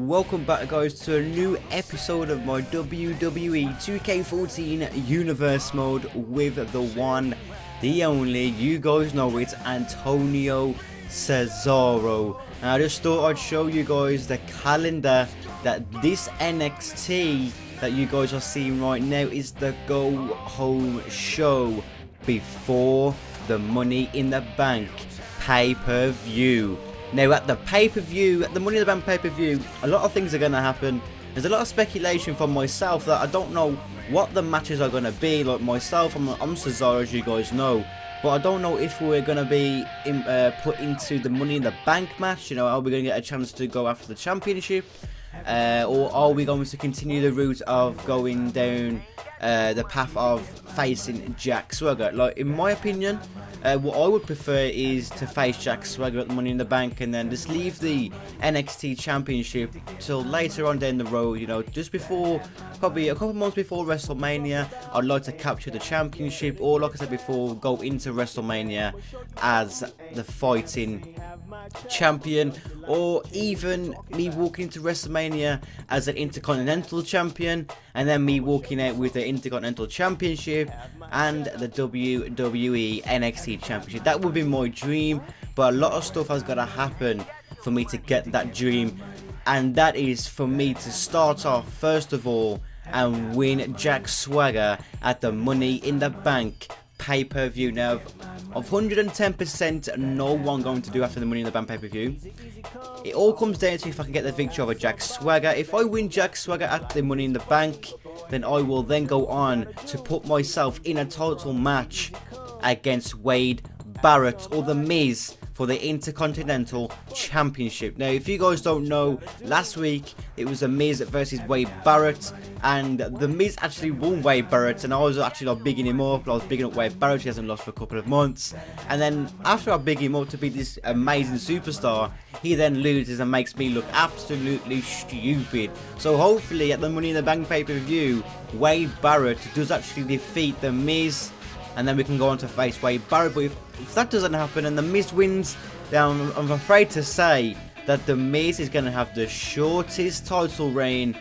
welcome back guys to a new episode of my WWE 2K14 Universe mode with the one, the only, you guys know it's Antonio Cesaro. And I just thought I'd show you guys the calendar that this NXT that you guys are seeing right now is the go home show before the Money in the Bank pay-per-view. Now at the pay-per-view, at the Money in the Bank pay-per-view, a lot of things are going to happen. There's a lot of speculation from myself that I don't know what the matches are going to be. Like myself, I'm Cesaro, as you guys know. But I don't know if we're going to be put into the Money in the Bank match. You know, are we going to get a chance to go after the championship? Or are we going to continue the route of going down the path of facing Jack Swagger? Like, in my opinion, what I would prefer is to face Jack Swagger at the Money in the Bank and then just leave the NXT Championship till later on down the road, you know, just before, probably a couple months before WrestleMania. I'd like to capture the championship, or like I said before, go into WrestleMania as the fighting champion, or even me walking into WrestleMania as an Intercontinental Champion, and then me walking out with the Intercontinental Championship and the WWE NXT Championship. That would be my dream, but a lot of stuff has got to happen for me to get that dream, and that is for me to start off first of all and win Jack Swagger at the Money in the Bank pay-per-view. Now, of 110% no one going to do after the Money in the Bank pay-per-view. It all comes down to if I can get the victory over Jack Swagger. If I win Jack Swagger at the Money in the Bank, then I will then go on to put myself in a title match against Wade Barrett or The Miz for the Intercontinental Championship. Now, if you guys don't know, last week it was The Miz versus Wade Barrett, and The Miz actually won Wade Barrett, and I was actually like bigging him up. I was bigging up Wade Barrett. He hasn't lost for a couple of months, and then after I big him up to be this amazing superstar, he then loses and makes me look absolutely stupid. So hopefully at the Money in the Bank pay-per-view, Wade Barrett does actually defeat The Miz, and then we can go on to face Wade Barrett. But if that doesn't happen and The Miz wins, then I'm afraid to say that The Miz is going to have the shortest title reign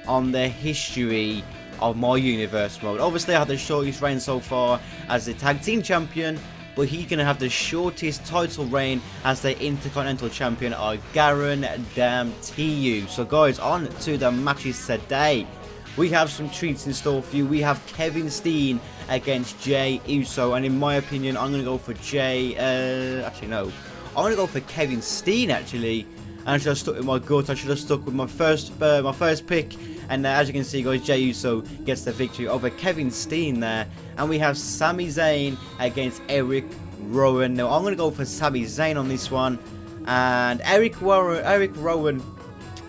on the history of my universe mode. Obviously I had the shortest reign so far as the tag team champion, but he's going to have the shortest title reign as the Intercontinental Champion, I guarantee you. So guys, on to the matches today. We have some treats in store for you. We have Kevin Steen against Jey Uso, and in my opinion, I'm going to go for actually no, I'm going to go for Kevin Steen actually. And I should have stuck with my gut. I should have stuck with my first pick. And as you can see, guys, Jey Uso gets the victory over Kevin Steen there. And we have Sami Zayn against Eric Rowan. Now I'm going to go for Sami Zayn on this one, and Eric Rowan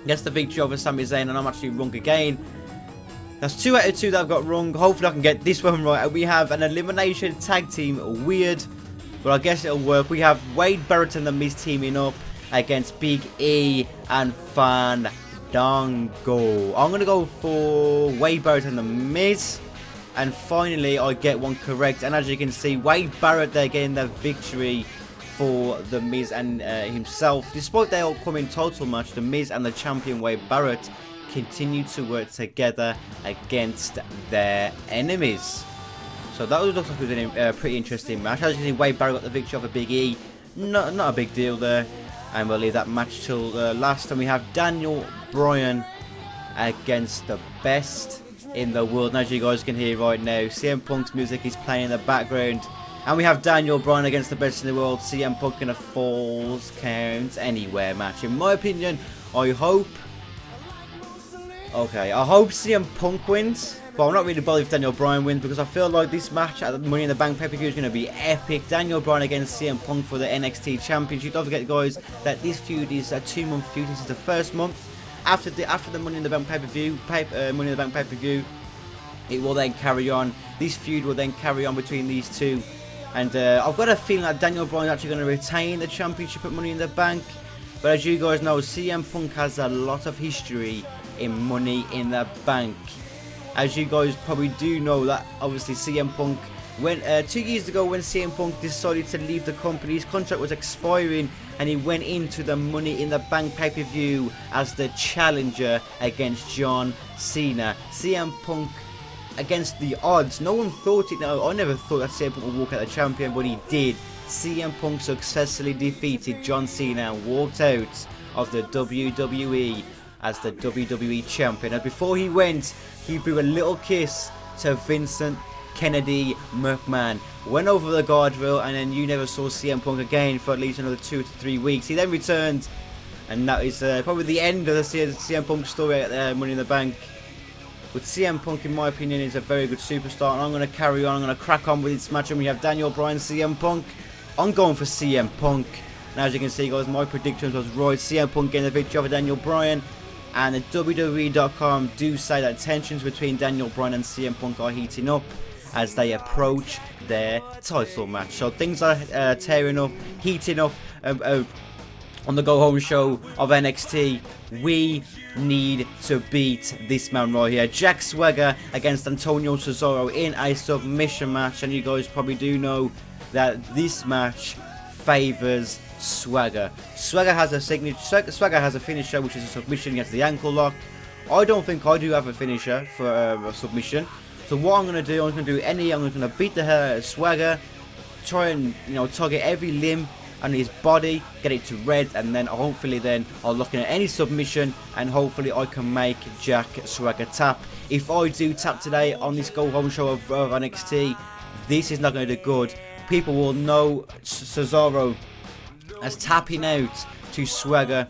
gets the victory over Sami Zayn, and I'm actually wrong again. That's 2 out of 2 that I've got wrong. Hopefully I can get this one right. And we have an elimination tag team. Weird, but I guess it'll work. We have Wade Barrett and The Miz teaming up against Big E and Fandango. I'm going to go for Wade Barrett and The Miz. And finally I get one correct. And as you can see, Wade Barrett, they're getting the victory for The Miz and himself. Despite their upcoming title match, The Miz and the champion Wade Barrett continue to work together against their enemies. So that looks like it was a pretty interesting match. As you can see, Wade Barrett got the victory over Big E. Not a big deal there. And we'll leave that match till last. And we have Daniel Bryan against the best in the world. And as you guys can hear right now, CM Punk's music is playing in the background. And we have Daniel Bryan against the best in the world. CM Punk in a Falls Count Anywhere match. In my opinion, I hope CM Punk wins, but I'm not really bothered if Daniel Bryan wins, because I feel like this match at the Money in the Bank pay-per-view is going to be epic. Daniel Bryan against CM Punk for the NXT Championship. Don't forget, guys, that this feud is a 2-month feud. This is the first month. After the Money in the Bank pay-per-view, Money in the Bank pay-per-view, it will then carry on. This feud will then carry on between these two, and I've got a feeling that Daniel Bryan is actually going to retain the championship at Money in the Bank. But as you guys know, CM Punk has a lot of history in Money in the Bank. As you guys probably do know, that obviously CM Punk, when 2 years ago when CM Punk decided to leave the company, his contract was expiring and he went into the Money in the Bank pay-per-view as the challenger against John Cena. CM Punk against the odds. No one thought it. No, I never thought that CM Punk would walk out the champion, but he did. CM Punk successfully defeated John Cena and walked out of the WWE as the WWE champion. And before he went, he blew a little kiss to Vincent Kennedy McMahon. Went over the guardrail, and then you never saw CM Punk again for at least another 2 to 3 weeks. He then returned, and that is probably the end of the CM Punk story at Money in the Bank. But CM Punk, in my opinion, is a very good superstar, and I'm going to carry on. I'm going to crack on with this match, and we have Daniel Bryan, CM Punk. I'm going for CM Punk. And as you can see, guys, my predictions was right. CM Punk getting the victory over Daniel Bryan. And the WWE.com do say that tensions between Daniel Bryan and CM Punk are heating up as they approach their title match. So things are tearing up, heating up on the Go Home show of NXT. We need to beat this man right here. Jack Swagger against Antonio Cesaro in a submission match. And you guys probably do know that this match favors Swagger. Swagger has a signature. Swagger has a finisher, which is a submission against the ankle lock. I don't think I do have a finisher for a submission. So what I'm going to do, I'm going to beat the hell out of Swagger, try and, target every limb on his body, get it to red, and then hopefully I'll look in at any submission, and hopefully I can make Jack Swagger tap. If I do tap today on this Go Home show of NXT, this is not going to do good. People will know Cesaro as tapping out to Swagger.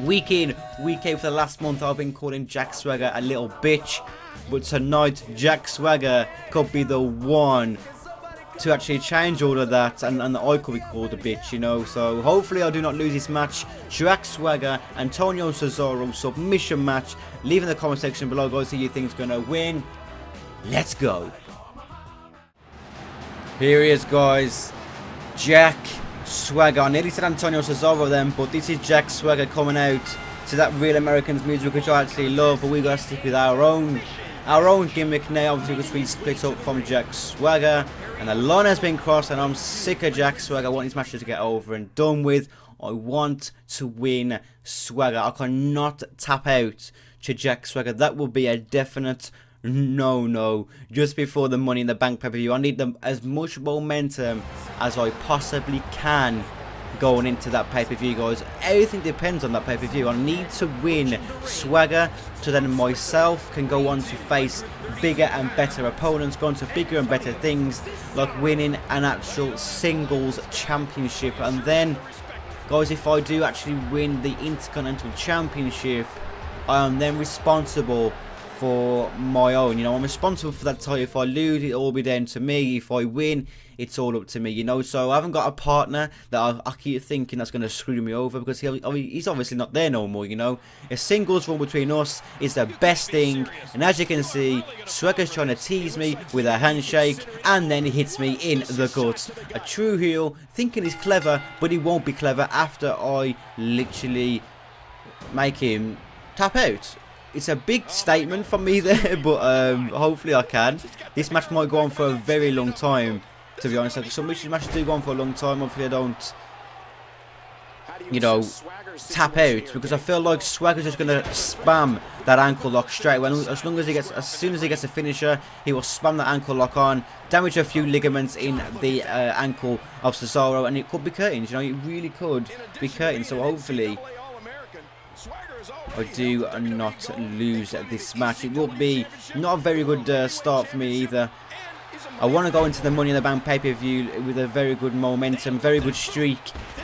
Week in, week out for the last month, I've been calling Jack Swagger a little bitch. But tonight, Jack Swagger could be the one to actually change all of that, and I could be called a bitch, So hopefully I do not lose this match. Jack Swagger, Antonio Cesaro submission match. Leave in the comment section below, guys, who you think's gonna win. Let's go. Here he is, guys. Jack Swagger. I nearly said Antonio Cesaro then, but this is Jack Swagger coming out to that Real Americans music, which I actually love, but we gotta stick with our own gimmick now, obviously, because we split up from Jack Swagger, and the line has been crossed, and I'm sick of Jack Swagger. I want these matches to get over and done with. I want to win Swagger. I cannot tap out to Jack Swagger. That will be a definite no just before the Money in the Bank pay-per-view. I need as much momentum as I possibly can going into that pay-per-view, guys. Everything depends on that pay-per-view. I need to win Swagger so then myself can go on to face bigger and better opponents, go on to bigger and better things, like winning an actual singles championship. And then, guys, if I do actually win the Intercontinental Championship, I am then responsible for my own, I'm responsible for that title. If I lose, it'll all be down to me. If I win, it's all up to me, So I haven't got a partner that I keep thinking that's going to screw me over, because he's obviously not there no more, A singles run between us is the best thing, and as you can see, Swagger's trying to tease me with a handshake, and then he hits me in the guts. A true heel, thinking he's clever, but he won't be clever after I literally make him tap out. It's a big statement from me there, but hopefully I can. This match might go on for a very long time, to be honest. Like, some matches do go on for a long time. Hopefully I don't, tap out, because I feel like Swagger's just gonna spam that ankle lock straight away. As soon as he gets a finisher, he will spam that ankle lock on, damage a few ligaments in the ankle of Cesaro, and it could be curtains. It really could be curtains. So hopefully I do not lose this match. It will be not a very good start for me either. I want to go into the Money in the Bank pay-per-view with a very good momentum, very good streak.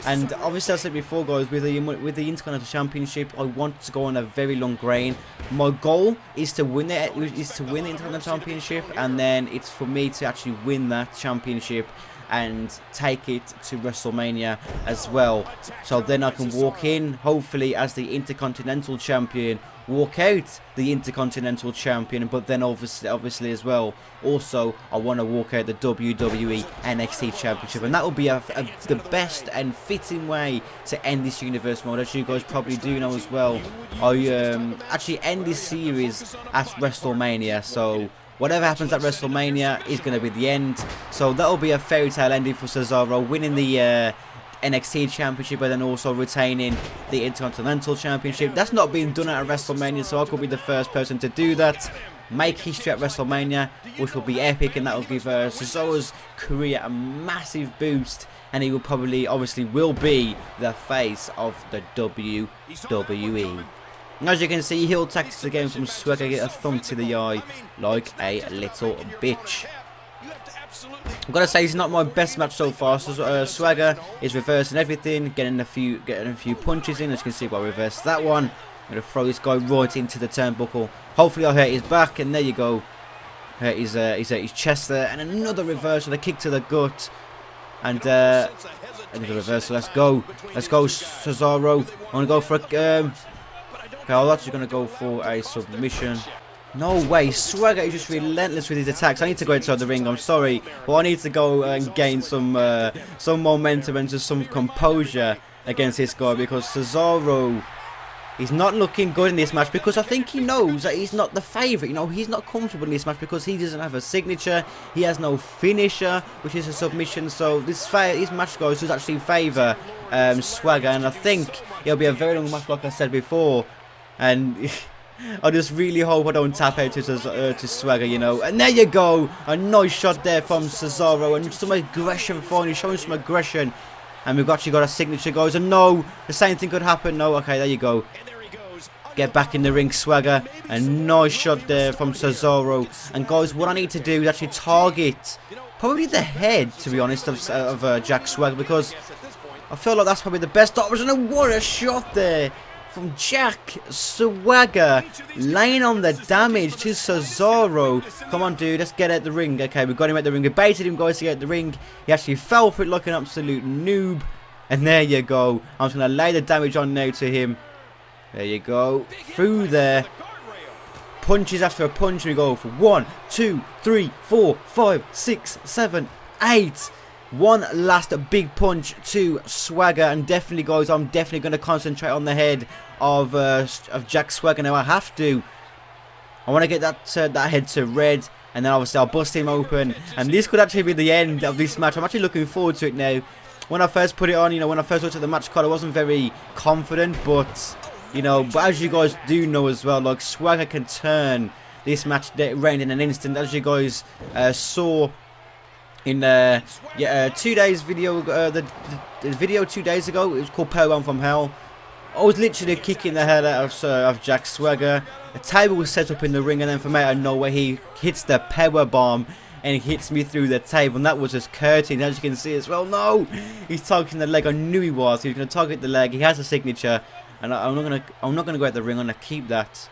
And obviously, I said before, guys, with the Intercontinental Championship, I want to go on a very long reign. My goal is to win the Intercontinental Championship, and then it's for me to actually win that championship and take it to WrestleMania as well. So then I can walk in, hopefully, as the Intercontinental Champion, walk out the Intercontinental Champion, but then obviously as well, also I want to walk out the WWE NXT Championship, and that will be the best and fitting way to end this universe mode. As you guys probably do know as well, I actually end this series at WrestleMania, so whatever happens at WrestleMania is going to be the end. So that'll be a fairy tale ending for Cesaro, winning the NXT Championship, but then also retaining the Intercontinental Championship. That's not being done at WrestleMania, so I could be the first person to do that. Make history at WrestleMania, which will be epic, and that will give Cesaro's career a massive boost, and he will probably, obviously, will be the face of the WWE. And as you can see, heel tactics again from Swagger, get a thumb to the eye like a little bitch. I've got to say, it's not my best match so far. So, Swagger is reversing everything, getting a few punches in. As you can see, I reversed that one. I'm going to throw this guy right into the turnbuckle. Hopefully I'll hurt his back, and there you go. Hurt his chest there, and another reversal, a kick to the gut. And another reversal. Let's go, Cesaro. I'm going to go for a... okay, I'm actually going to go for a submission. No way, Swagger is just relentless with his attacks. I need to go inside the ring, I'm sorry, but I need to go and gain some momentum and just some composure against this guy, because Cesaro, he's not looking good in this match, because I think he knows that he's not the favourite. You know, he's not comfortable in this match because he doesn't have a signature, he has no finisher, which is a submission. So this match, guys, does actually favour Swagger, and I think it'll be a very long match, like I said before, and... I just really hope I don't tap out to Swagger, you know. And there you go. A nice shot there from Cesaro. And some aggression finally. Showing some aggression. And we've actually got a signature, guys. And no, the same thing could happen. No, okay, there you go. Get back in the ring, Swagger. A nice shot there from Cesaro. And, guys, what I need to do is actually target probably the head, to be honest, of Jack Swagger. Because I feel like that's probably the best option. And what a shot there from Jack Swagger, laying on the damage to Cesaro. Come on, dude, let's get at the ring. Okay, we got him at the ring. We baited him, guys, to get at the ring. He actually fell for it like an absolute noob. And there you go. I'm just going to lay the damage on now to him. There you go. Through there. Punches after a punch. And we go for 1, 2, 3, 4, 5, 6, 7, 8. One last big punch to Swagger, and definitely, guys, I'm definitely going to concentrate on the head of Jack Swagger now. I have to. I want to get that head to red, and then obviously I'll bust him open, and this could actually be the end of this match. I'm actually looking forward to it now. When I first put it on, you know, when I first looked at the match card, I wasn't very confident, but you know, but as you guys do know as well, like, Swagger can turn this match around in an instant, as you guys saw in 2 days video, the video 2 days ago. It was called Powerbomb from Hell. I was literally kicking the hell out of Jack Swagger. A table was set up in the ring, and then from out of nowhere he hits the powerbomb and he hits me through the table, and that was just curtain, as you can see as well. No, he's targeting the leg. I knew he was. He was going to target the leg. He has a signature, and I'm not gonna go at the ring. I'm gonna keep that.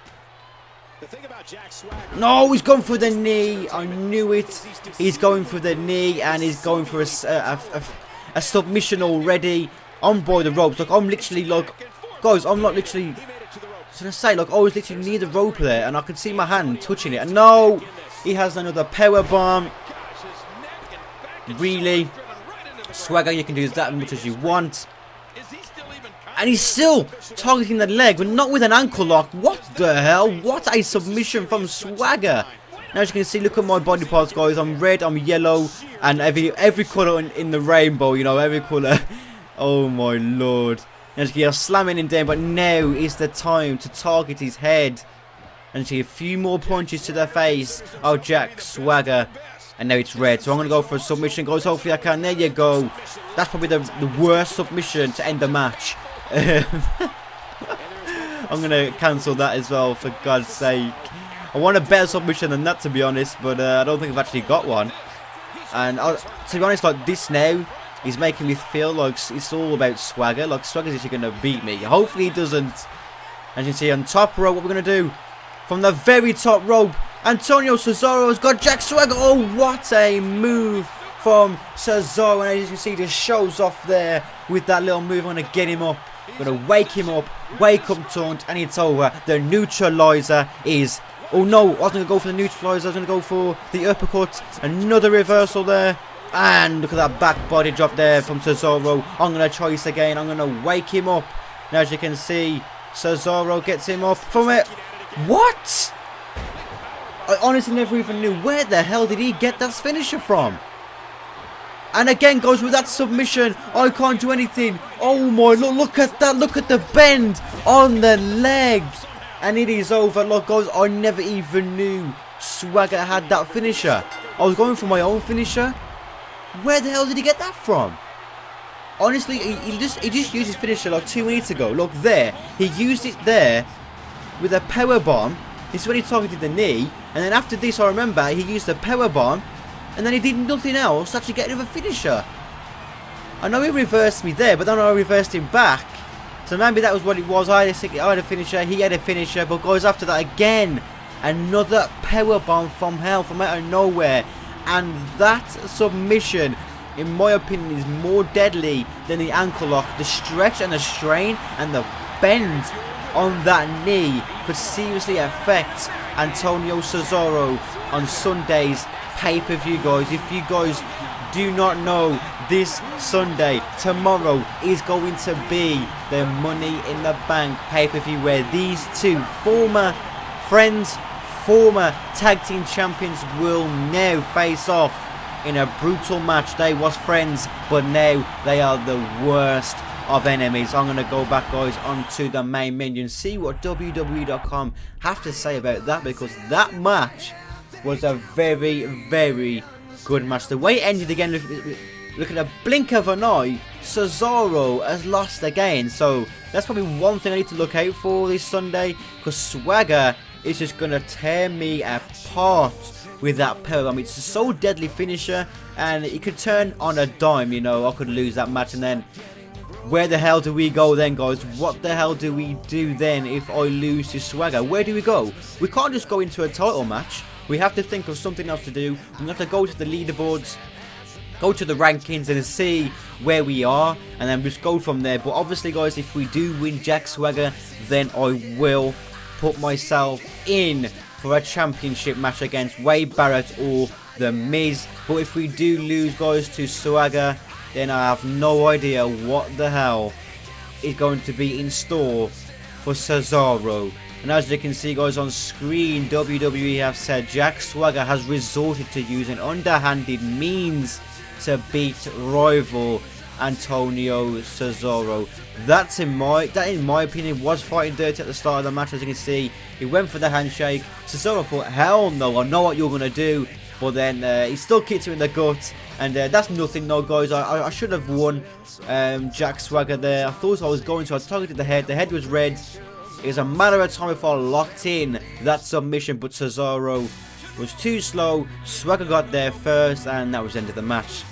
No, he's going for the knee. I knew it. He's going for the knee, and he's going for a submission already. On board the ropes. Like, I'm literally, like, guys, I'm not literally, I was going to say, like, I was literally near the rope there, and I could see my hand touching it. And no, he has another power bomb. Really? Swagger, you can do that much as you want. And he's still targeting the leg, but not with an ankle lock. What the hell? What a submission from Swagger. Now, as you can see, look at my body parts, guys. I'm red, I'm yellow, and every colour in the rainbow, you know, every colour. Oh, my Lord. Now, as you can see, slamming him down, but now is the time to target his head. And see a few more punches to the face of Jack Swagger. And now it's red, so I'm going to go for a submission, guys. Hopefully I can. There you go. That's probably the worst submission to end the match. I'm going to cancel that as well, for God's sake. I want a better submission than that, to be honest, but I don't think I've actually got one. And to be honest, like, this now is making me feel like it's all about Swagger. Like, Swagger's actually going to beat me. Hopefully he doesn't. As you can see on top rope, what we're going to do, from the very top rope, Antonio Cesaro's got Jack Swagger. Oh, what a move from Cesaro. And as you can see, just shows off there with that little move. I'm going to get him up. I'm going to wake him up. Wake up taunt. And it's over. The neutralizer is... Oh, no. I wasn't going to go for the neutralizer. I was going to go for the uppercut. Another reversal there. And look at that back body drop there from Cesaro. I'm going to try this again. I'm going to wake him up. Now, as you can see, Cesaro gets him up from it. What? I honestly never even knew. Where the hell did he get that finisher from? And again, guys, with that submission, I can't do anything. Oh my, look at that. Look at the bend on the leg. And it is over. Look, guys, I never even knew Swagger had that finisher. I was going for my own finisher. Where the hell did he get that from? Honestly, he just used his finisher like 2 minutes ago. Look there. He used it there with a power bomb. This is when he targeted the knee. And then after this, I remember, he used the power bomb. And then he did nothing else to actually get rid of a finisher. I know he reversed me there, but then I reversed him back. So maybe that was what it was. I had a finisher, he had a finisher. But guys, after that again, another power bomb from hell, from out of nowhere. And that submission, in my opinion, is more deadly than the ankle lock. The stretch and the strain and the bend on that knee could seriously affect Antonio Cesaro on Sunday's pay-per-view, guys. If you guys do not know, this Sunday, tomorrow, is going to be the Money in the Bank pay-per-view where these two former friends, former tag team champions will now face off in a brutal match. They was friends, but now they are the worst of enemies. I'm going to go back, guys, onto the main menu and see what WWE.com have to say about that, because that match was a very, very good match. The way it ended again, look at a blink of an eye, Cesaro has lost again. So that's probably one thing I need to look out for this Sunday, because Swagger is just going to tear me apart with that power bomb. It's a so deadly finisher, and it could turn on a dime. You know, I could lose that match, and then where the hell do we go then, guys? What the hell do we do then if I lose to Swagger? Where do we go? We can't just go into a title match. We have to think of something else to do. We have to go to the leaderboards, go to the rankings and see where we are, and then just go from there. But obviously, guys, if we do win Jack Swagger, then I will put myself in for a championship match against Wade Barrett or The Miz. But if we do lose, guys, to Swagger, then I have no idea what the hell is going to be in store for Cesaro. And as you can see, guys, on screen, WWE have said Jack Swagger has resorted to using underhanded means to beat rival Antonio Cesaro. That in my opinion was fighting dirty at the start of the match. As you can see, he went for the handshake. Cesaro thought, hell no, I know what you're going to do. But then he still kicked him in the gut. And that's nothing, no, guys. I should have won Jack Swagger there. I thought I was going to. I targeted the head. The head was red. It was a matter of time before I locked in that submission, but Cesaro was too slow. Swagger got there first, and that was the end of the match.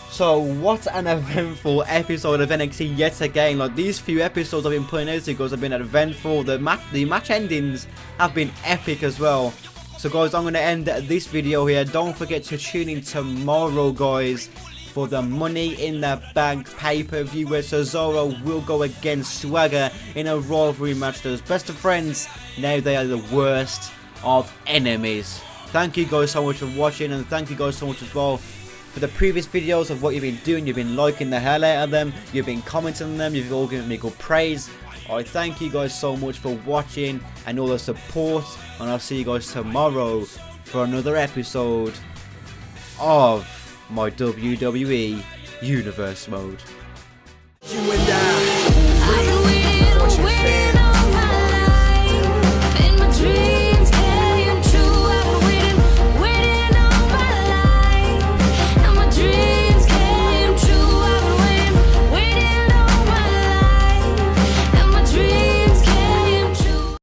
So, what an eventful episode of NXT yet again. Like, these few episodes I've been putting out to you guys have been eventful. The match endings have been epic as well. So, guys, I'm going to end this video here. Don't forget to tune in tomorrow, guys, for the Money in the Bank pay-per-view where Cesaro will go against Swagger in a rivalry match. Those best of friends, now they are the worst of enemies. Thank you guys so much for watching, and thank you guys so much as well for the previous videos of what you've been doing. You've been liking the hell out of them, you've been commenting on them, you've all given me good praise. I thank you guys so much for watching and all the support, and I'll see you guys tomorrow for another episode of my WWE Universe Mode. You and I.